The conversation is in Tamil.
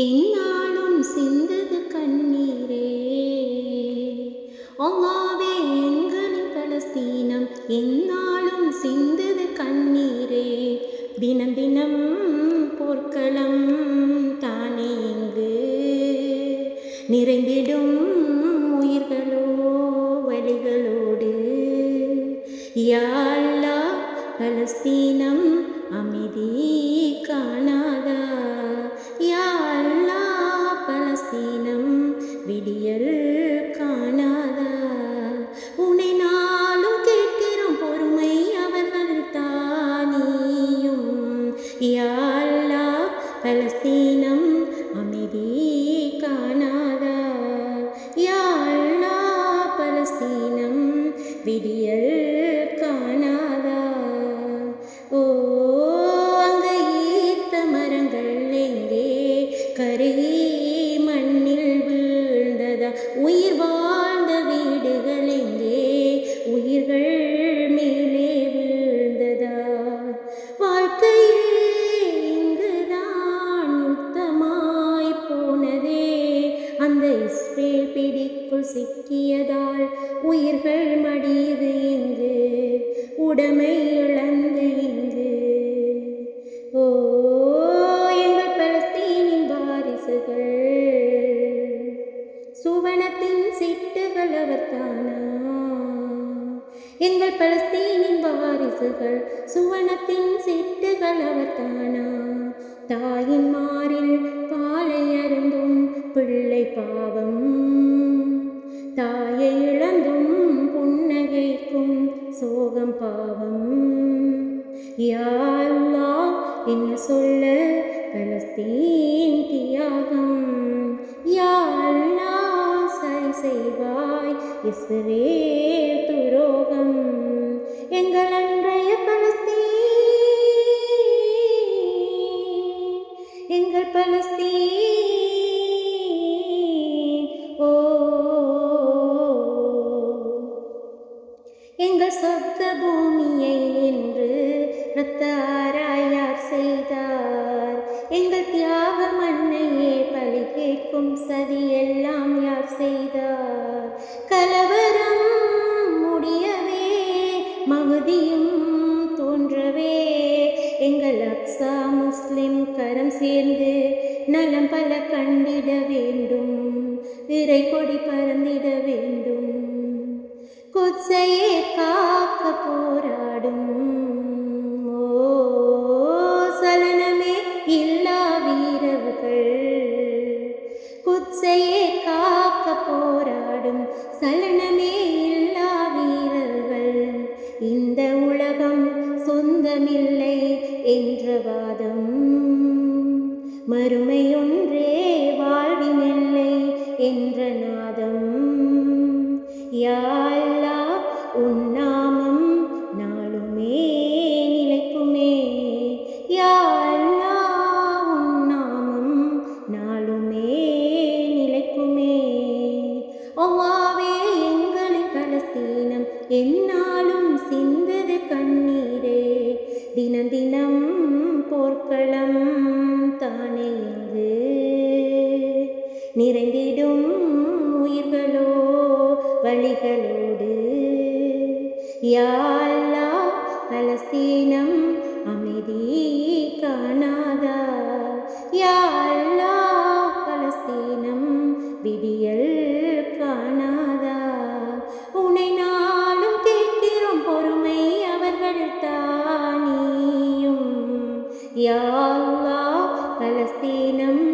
எந்நாளும் சிந்தது கண்ணீரே. அல்லாவே எங்களின் பலஸ்தீனம் எந்நாளும் சிந்தது கண்ணீரே. தினம் தினம் போர்க்களம் தானே இங்கு நிறைந்திடும் உயிர்களோ வழிகளோடு. யா அல்லாஹ் பலஸ்தீனம் அமைதி காணாதா. யா அல்லாஹ் பலஸ்தீனம் விடியல் காணாதா. உன்னை நாளும் கேட்கிறோம் பொறுமை அவர்கள் தானியும். யா அல்லாஹ் பலஸ்தீனம் அமைதி காணாதா. யா அல்லாஹ் பலஸ்தீனம் விடியல் காணாதா. ஓ அங்கே ஈத்த மரங்கள் எங்கே கருகி மண்ணில் வீழ்ந்ததா. உயிர் வாழ்ந்த வீடுகள் எங்கே உயிர்கள் மேலே வீழ்ந்ததா. வாழ்க்கையே இங்குதான் யுத்தமாய் போனதே. அந்த இஸ்ரேல் பிடிக்குள் சிக்கியதால் உயிர்கள் மடியுது இங்கு உடைமை இழந்து இங்கு. ஓ எங்கள் பலஸ்தீனின் வாரிசுகள் சுவனத்தின் சிட்டுகள் அவர்தானா. எங்கள் பலஸ்தீனின் வாரிசுகள் சுவனத்தின் சிட்டுகள் அவர்தானா. தாயின் மாறில் பாலை அருந்தும் பிள்ளை பாவம். தாயை இழந்தும் புன்னகைக்கும் சோகம் பாவம். யா அல்லாஹ் என்ன சொல்ல பலஸ்தீன் தியாகம். யா அல்லாஹ் சரி செய்வாய் இஸ்ரேல் துரோகம். எங்கள் அன்றைய பலஸ்தீன் எங்கள் பலஸ்தீன். ஓ எங்கள் சொர்க்க பூமியை என்று இரத்த ஆராயார் செய்தார். எங்கள் தியாக மண்ணையே பழி கேட்கும் சதி எல்லாம் யார் செய்தார். கலவரம் முடியவே மகுதியும் தோன்றவே எங்கள் அக்ஸா முஸ்லிம் கரம் சேர்ந்து நலம் பல கண்டிட வேண்டும். இறை கொடி பறந்திட வேண்டும். குத்ஸையே காக்க போராடும் ஓ சலனமே இல்லா வீரர்கள். குத்ஸையே காக்க போராடும் சலனமே இல்லா வீரர்கள். இந்த உலகம் சொந்தமில்லை என்ற வாதம். மறுமையொன்றே வாழ்வின் எல்லை என்ற நாதம். யா அல்லாஹ் உன் நாமம் நாளுமே நிலைக்குமே. யா அல்லாஹ் உன் நாமம் நாளுமே நிலைக்குமே. அல்லாஹ்வே எங்களின் பலஸ்தீனம் எந்நாளும் சிந்தது கண்ணீரே. தினம் தினம் போர்க்களம் தானே இங்கு நிறைந்திடும் உயிர்களோ வழிகளோடு. யா அல்லாஹ் பலஸ்தீனம் அமைதி காணாதா. யா அல்லாஹ் பலஸ்தீனம் விடியல் காணாதா. உன்னை நாளும் கேட்கிறோம் பொறுமை அவர்கள் தானியும். யா அல்லாஹ் பலஸ்தீனம்